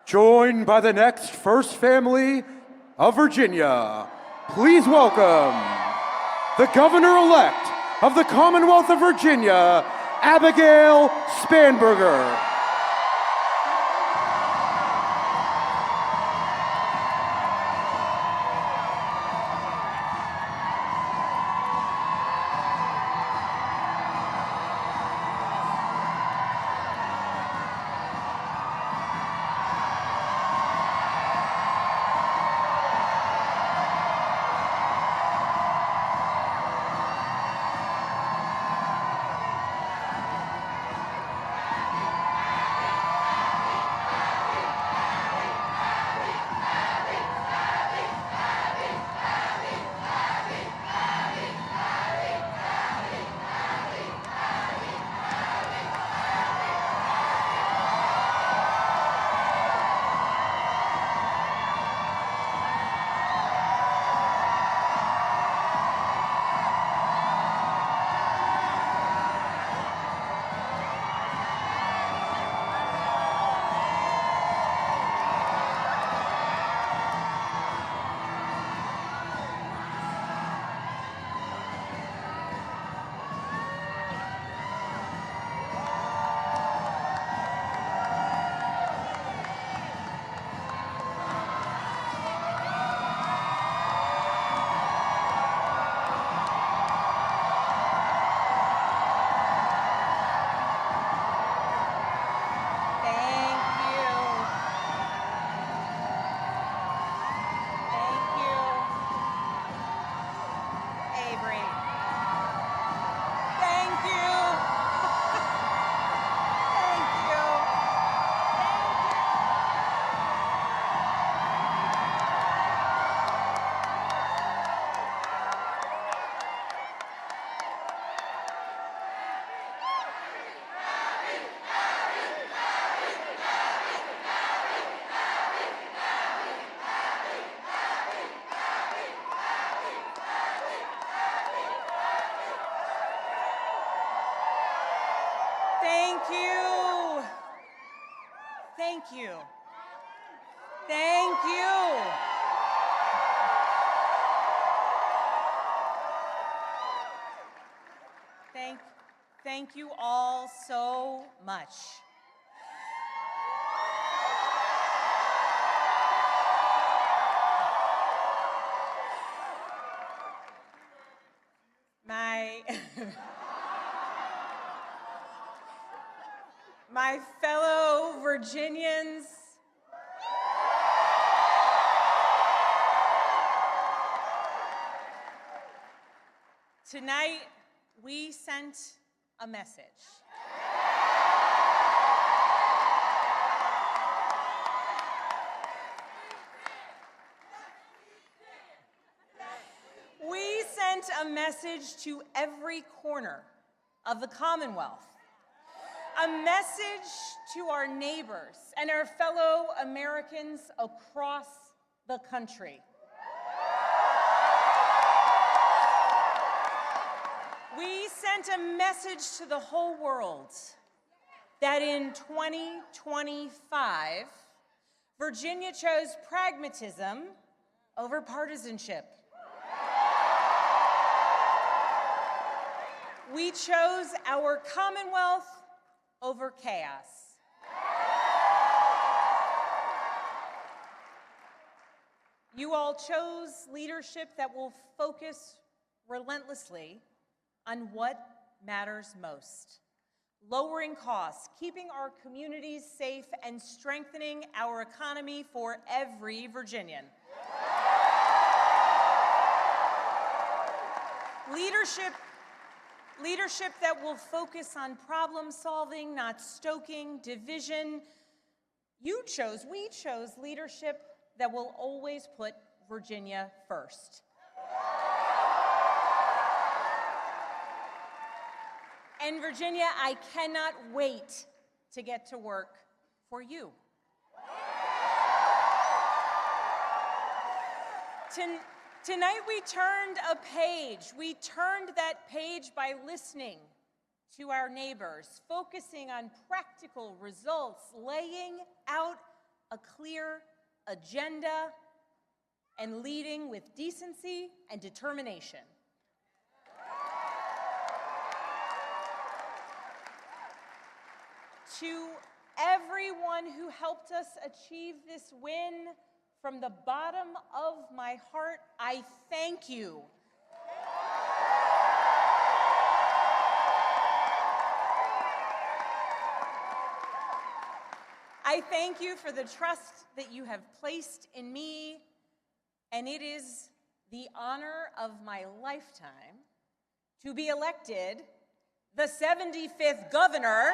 Joined by the next First Family of Virginia, please welcome the Governor-elect of the Commonwealth of Virginia, Abigail Spanberger. Thank you. Thank you. Thank you. Thank you all so much. My fellow Virginians, tonight we sent a message. We sent a message to every corner of the Commonwealth. A message to our neighbors and our fellow Americans across the country. We sent a message to the whole world that in 2025, Virginia chose pragmatism over partisanship. We chose our Commonwealth over chaos. You all chose leadership that will focus relentlessly on what matters most: lowering costs, keeping our communities safe, and strengthening our economy for every Virginian. Leadership that will focus on problem solving, not stoking division. We chose leadership that will always put Virginia first. And Virginia, I cannot wait to get to work for you. Tonight we turned a page. We turned that page by listening to our neighbors, focusing on practical results, laying out a a clear agenda, and leading with decency and determination. To everyone who helped us achieve this win, from the bottom of my heart, I thank you. I thank you for the trust that you have placed in me, and it is the honor of my lifetime to be elected the 75th governor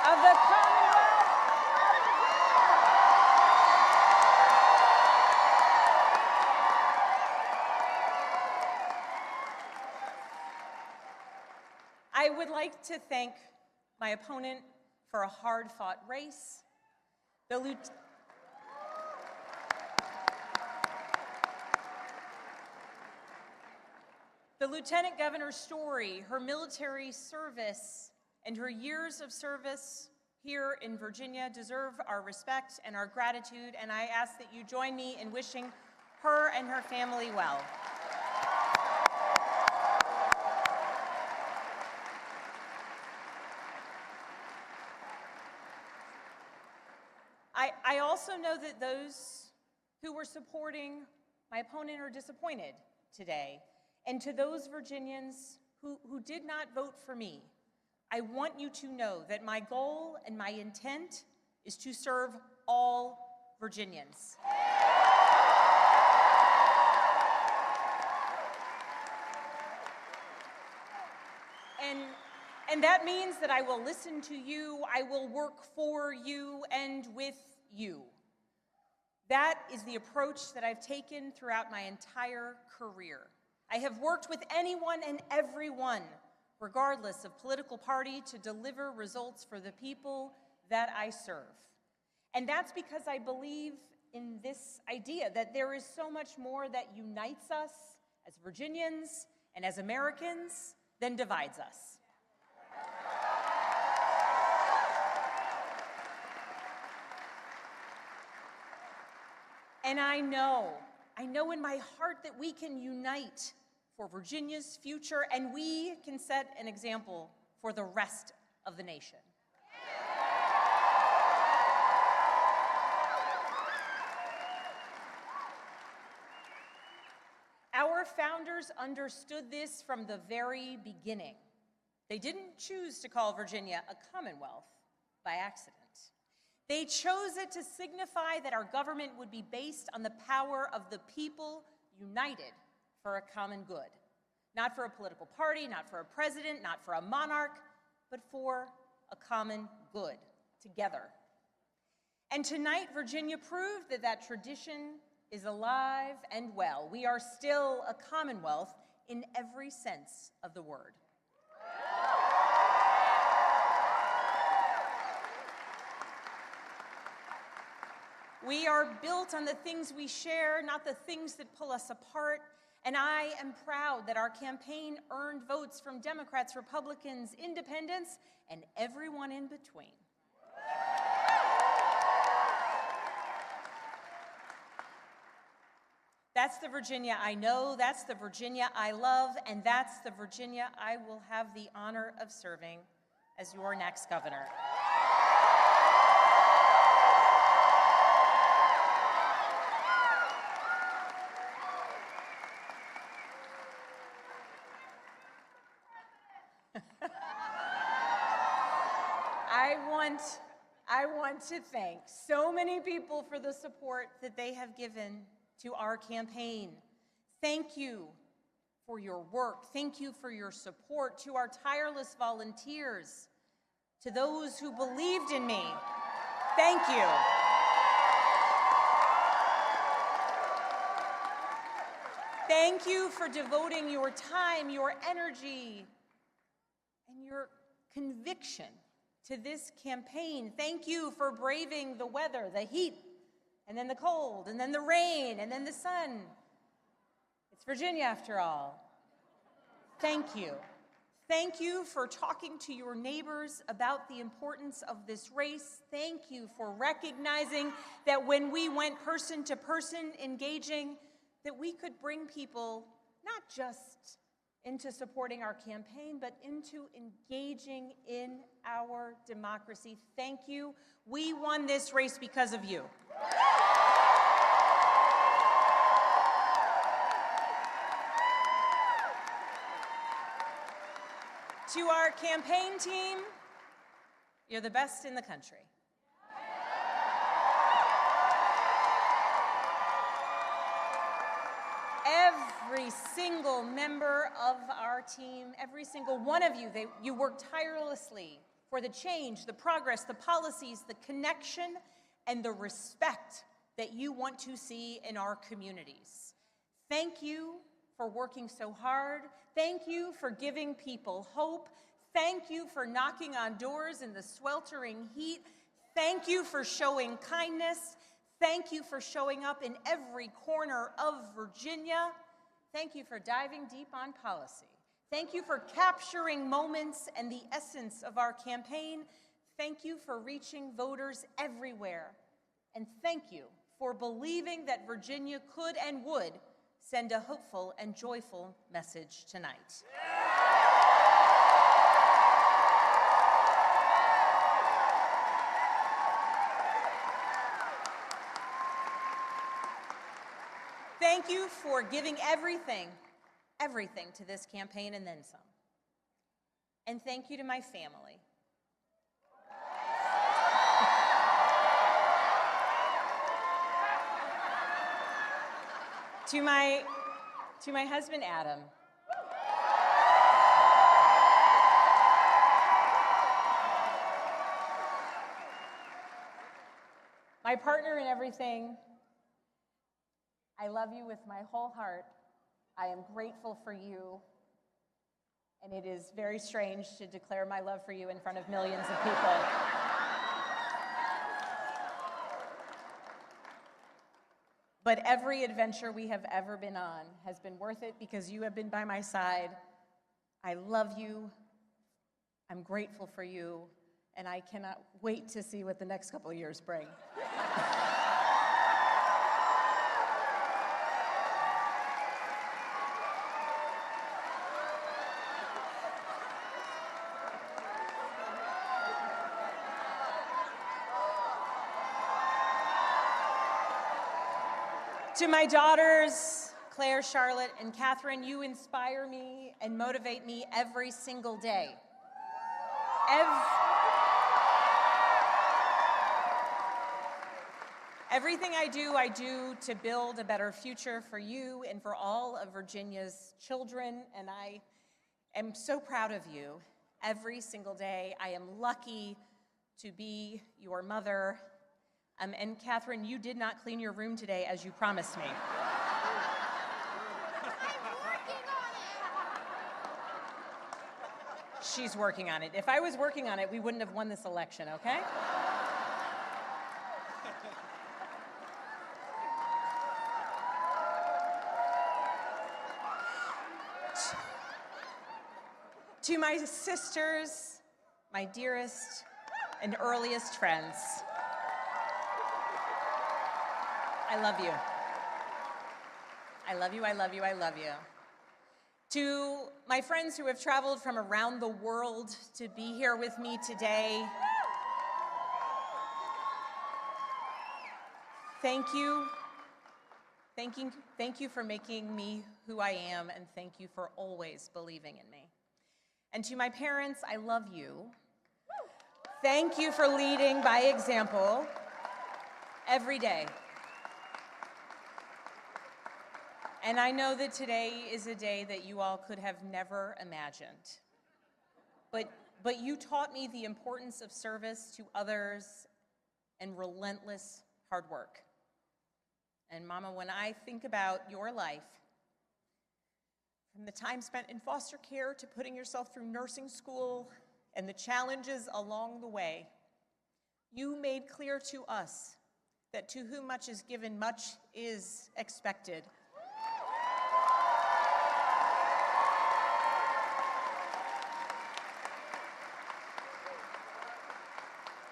of the Commonwealth of Virginia. I would like to thank my opponent for a hard-fought race, the Lieutenant Governor's story, her military service, and her years of service here in Virginia deserve our respect and our gratitude, and I ask that you join me in wishing her and her family well. I also know that those who were supporting my opponent are disappointed today. And to those Virginians who did not vote for me, I want you to know that my goal and my intent is to serve all Virginians. And that means that I will listen to you, I will work for you and with you. That is the approach that I've taken throughout my entire career. I have worked with anyone and everyone, regardless of political party, to deliver results for the people that I serve. And that's because I believe in this idea that there is so much more that unites us as Virginians and as Americans than divides us. And I know in my heart that we can unite for Virginia's future, and we can set an example for the rest of the nation. Our founders understood this from the very beginning. They didn't choose to call Virginia a commonwealth by accident. They chose it to signify that our government would be based on the power of the people united for a common good. Not for a political party, not for a president, not for a monarch, but for a common good, together. And tonight, Virginia proved that that tradition is alive and well. We are still a commonwealth in every sense of the word. We are built on the things we share, not the things that pull us apart. And I am proud that our campaign earned votes from Democrats, Republicans, independents, and everyone in between. That's the Virginia I know, that's the Virginia I love, and that's the Virginia I will have the honor of serving as your next governor. I want to thank so many people for the support that they have given to our campaign. Thank you for your work. Thank you for your support. To our tireless volunteers, to those who believed in me, thank you. Thank you for devoting your time, your energy, and your conviction to this campaign. Thank you for braving the weather, the heat, and then the cold, and then the rain, and then the sun. It's Virginia after all. Thank you. Thank you for talking to your neighbors about the importance of this race. Thank you for recognizing that when we went person to person engaging, that we could bring people not just into supporting our campaign, but into engaging in our democracy. Thank you. We won this race because of you. To our campaign team, you're the best in the country. Every single member of our team, every single one of you, you work tirelessly for the change, the progress, the policies, the connection, and the respect that you want to see in our communities. Thank you for working so hard. Thank you for giving people hope. Thank you for knocking on doors in the sweltering heat. Thank you for showing kindness. Thank you for showing up in every corner of Virginia. Thank you for diving deep on policy. Thank you for capturing moments and the essence of our campaign. Thank you for reaching voters everywhere. And thank you for believing that Virginia could and would send a hopeful and joyful message tonight. Thank you for giving everything to this campaign and then some. And thank you to my family. To my husband, Adam. My partner in everything, I love you with my whole heart. I am grateful for you. And it is very strange to declare my love for you in front of millions of people. But every adventure we have ever been on has been worth it because you have been by my side. I love you. I'm grateful for you. And I cannot wait to see what the next couple of years bring. To my daughters, Claire, Charlotte, and Catherine, you inspire me and motivate me every single day. Everything I do to build a better future for you and for all of Virginia's children, and I am so proud of you every single day. I am lucky to be your mother. And Catherine, you did not clean your room today as you promised me. She's working on it. If I was working on it, we wouldn't have won this election, okay? To my sisters, my dearest and earliest friends, I love you. I love you, I love you, I love you. To my friends who have traveled from around the world to be here with me today, thank you. Thank you for making me who I am, and thank you for always believing in me. And to my parents, I love you. Thank you for leading by example every day. And I know that today is a day that you all could have never imagined. But you taught me the importance of service to others and relentless hard work. And Mama, when I think about your life, from the time spent in foster care to putting yourself through nursing school and the challenges along the way, you made clear to us that to whom much is given, much is expected.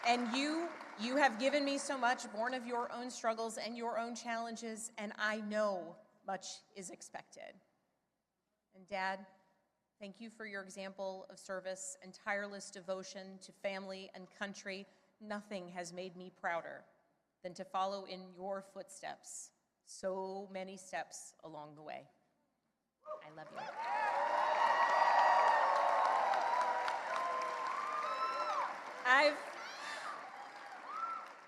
And you have given me so much, born of your own struggles and your own challenges, and I know much is expected. And Dad, thank you for your example of service and tireless devotion to family and country. Nothing has made me prouder than to follow in your footsteps, so many steps along the way. I love you.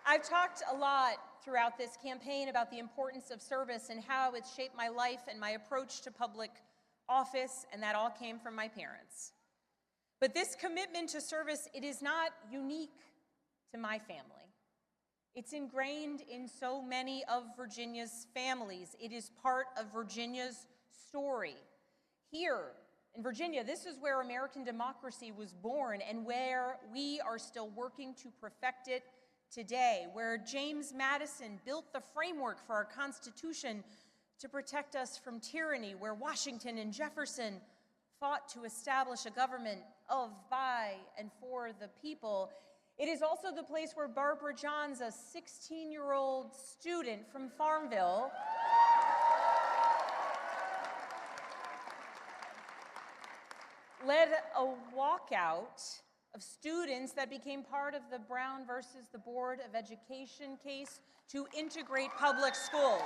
I've talked a lot throughout this campaign about the importance of service and how it's shaped my life and my approach to public office, and that all came from my parents. But this commitment to service, it is not unique to my family. It's ingrained in so many of Virginia's families. It is part of Virginia's story. Here in Virginia, this is where American democracy was born and where we are still working to perfect it today, where James Madison built the framework for our Constitution to protect us from tyranny, where Washington and Jefferson fought to establish a government of, by, and for the people. It is also the place where Barbara Johns, a 16-year-old student from Farmville, led a walkout of students that became part of the Brown versus the Board of Education case to integrate public schools.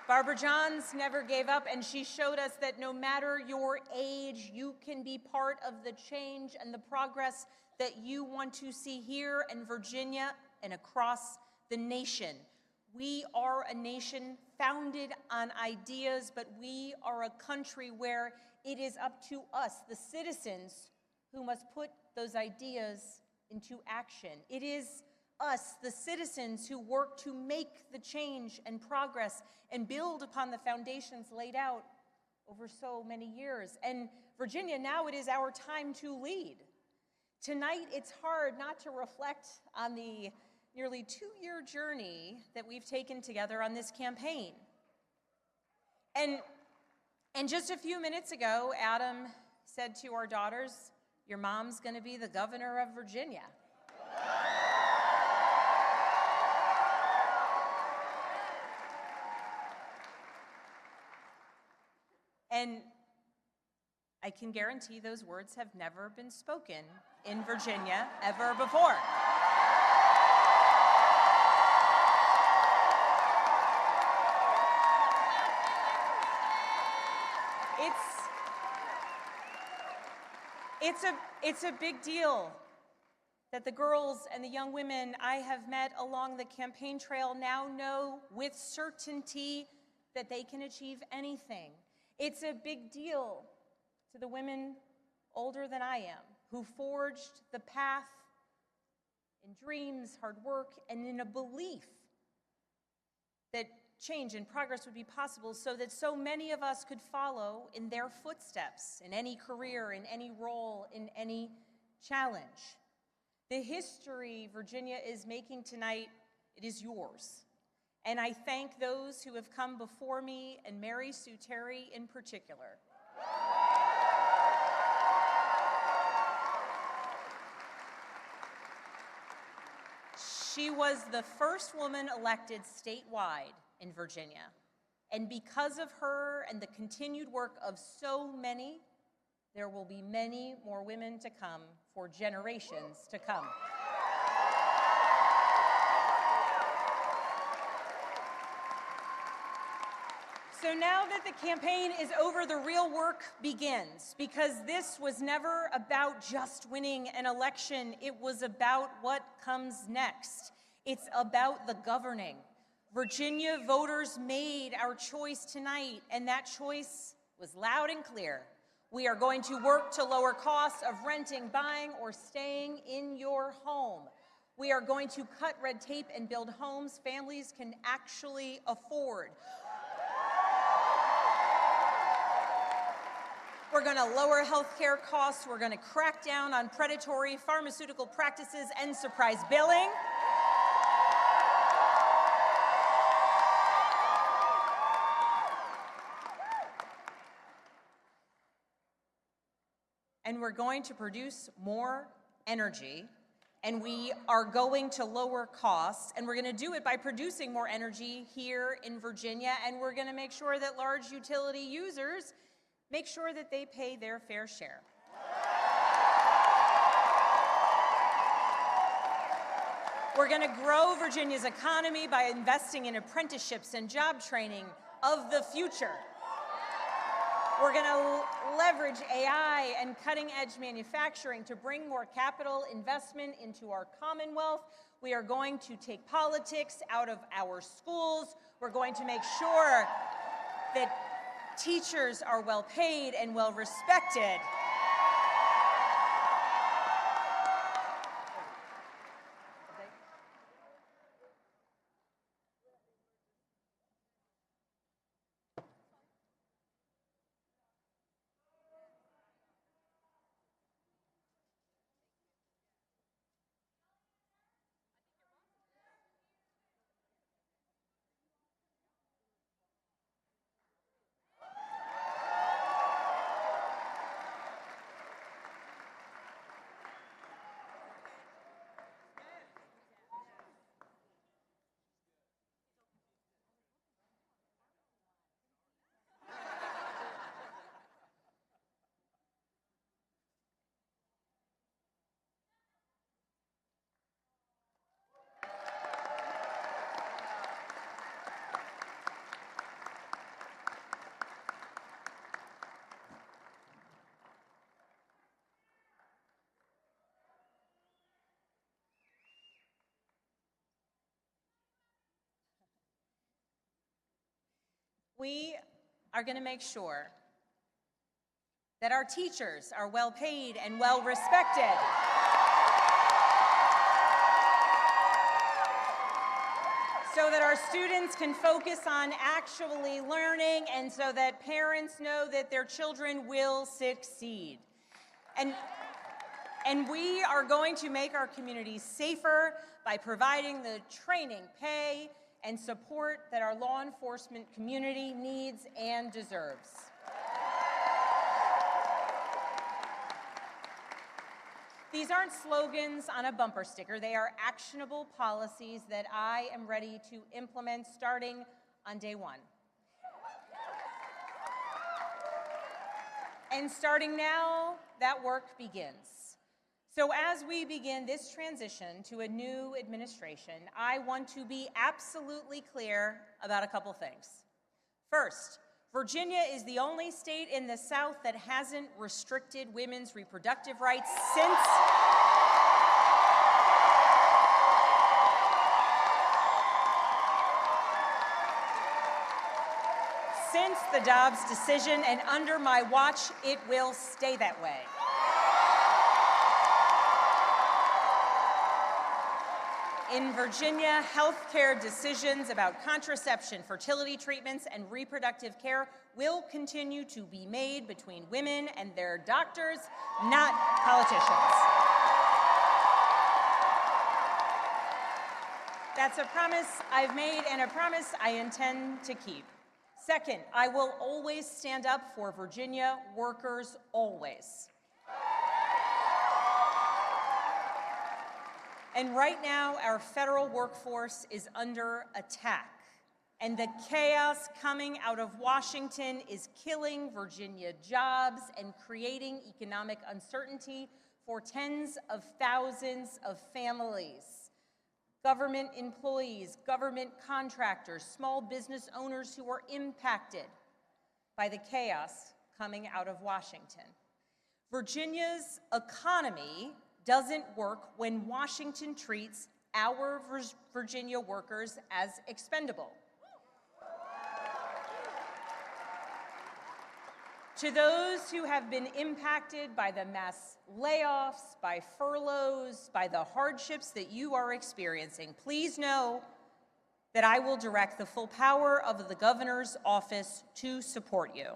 Barbara Johns never gave up, and she showed us that no matter your age, you can be part of the change and the progress that you want to see here in Virginia and across the nation. We are a nation founded on ideas, but we are a country where it is up to us, the citizens, who must put those ideas into action. It is us, the citizens, who work to make the change and progress and build upon the foundations laid out over so many years. And Virginia, now it is our time to lead. Tonight, it's hard not to reflect on the nearly 2-year journey that we've taken together on this campaign. And just a few minutes ago, Adam said to our daughters, "Your mom's gonna be the governor of Virginia." And I can guarantee those words have never been spoken in Virginia ever before. It's a big deal that the girls and the young women I have met along the campaign trail now know with certainty that they can achieve anything. It's a big deal to the women older than I am who forged the path in dreams, hard work, and in a belief that change and progress would be possible so that so many of us could follow in their footsteps in any career, in any role, in any challenge. The history Virginia is making tonight, it is yours. And I thank those who have come before me, and Mary Sue Terry in particular. She was the first woman elected statewide in Virginia. And because of her and the continued work of so many, there will be many more women to come for generations to come. So now that the campaign is over, the real work begins, because this was never about just winning an election. It was about what comes next. It's about the governing. Virginia voters made our choice tonight, and that choice was loud and clear. We are going to work to lower costs of renting, buying, or staying in your home. We are going to cut red tape and build homes families can actually afford. We're going to lower health care costs. We're going to crack down on predatory pharmaceutical practices and surprise billing. and we're going to produce more energy, and we are going to lower costs, and we're going to do it by producing more energy here in Virginia, and we're going to make sure that large utility users make sure that they pay their fair share. We're going to grow Virginia's economy by investing in apprenticeships and job training of the future. We're going to leverage AI and cutting-edge manufacturing to bring more capital investment into our commonwealth. We are going to take politics out of our schools. We're going to make sure that teachers are well paid and well respected. We are going to make sure that our teachers are well paid and well respected. So that our students can focus on actually learning, and so that parents know that their children will succeed. And we are going to make our communities safer by providing the training, pay, and support that our law enforcement community needs and deserves. These aren't slogans on a bumper sticker. They are actionable policies that I am ready to implement starting on day one. And starting now, that work begins. So as we begin this transition to a new administration, I want to be absolutely clear about a couple things. First, Virginia is the only state in the South that hasn't restricted women's reproductive rights since the Dobbs decision, and under my watch, it will stay that way. In Virginia, healthcare decisions about contraception, fertility treatments, and reproductive care will continue to be made between women and their doctors, not politicians. That's a promise I've made and a promise I intend to keep. Second, I will always stand up for Virginia workers, always. And right now, our federal workforce is under attack, and the chaos coming out of Washington is killing Virginia jobs and creating economic uncertainty for tens of thousands of families. Government employees, government contractors, small business owners who are impacted by the chaos coming out of Washington. Virginia's economy doesn't work when Washington treats our Virginia workers as expendable. To those who have been impacted by the mass layoffs, by furloughs, by the hardships that you are experiencing, please know that I will direct the full power of the governor's office to support you.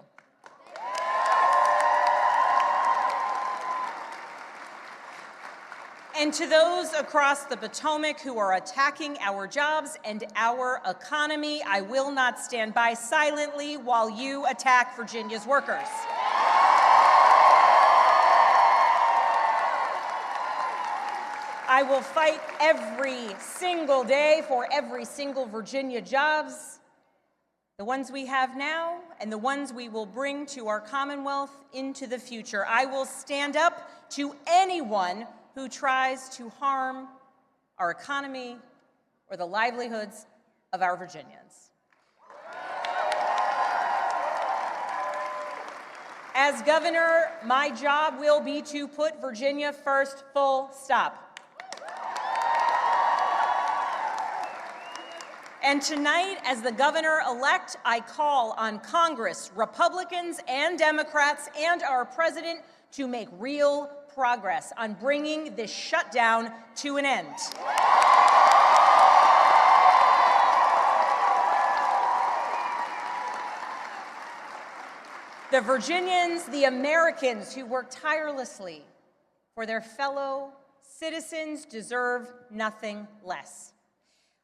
And to those across the Potomac who are attacking our jobs and our economy, I will not stand by silently while you attack Virginia's workers. I will fight every single day for every single Virginia jobs, the ones we have now and the ones we will bring to our Commonwealth into the future. I will stand up to anyone who tries to harm our economy or the livelihoods of our Virginians. As governor, my job will be to put Virginia first, full stop. And tonight, as the governor-elect, I call on Congress, Republicans and Democrats, and our president to make real progress on bringing this shutdown to an end. The Virginians, the Americans who work tirelessly for their fellow citizens deserve nothing less.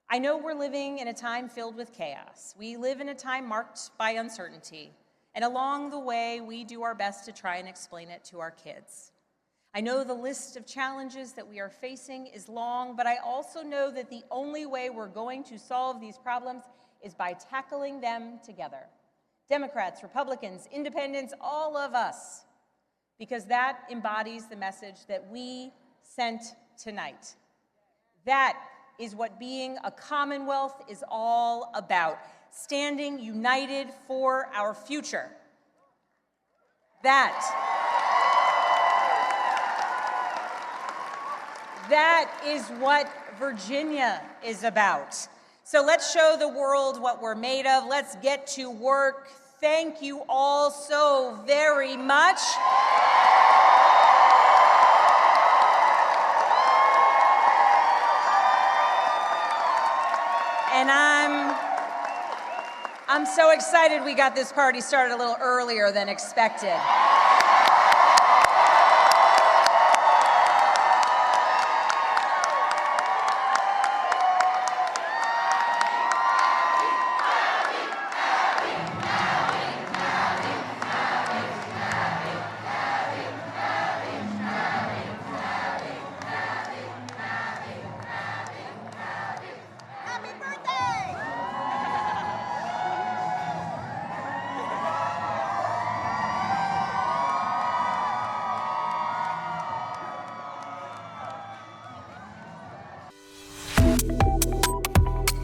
I know we're living in a time filled with chaos. We live in a time marked by uncertainty, and along the way, we do our best to try and explain it to our kids. I know the list of challenges that we are facing is long, but I also know that the only way we're going to solve these problems is by tackling them together. Democrats, Republicans, independents, all of us, because that embodies the message that we sent tonight. That is what being a Commonwealth is all about, standing united for our future. That is what Virginia is about. So let's show the world what we're made of. Let's get to work. Thank you all so very much. And I'm so excited we got this party started a little earlier than expected.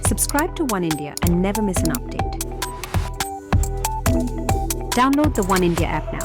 Subscribe to One India and never miss an update. Download the One India app now.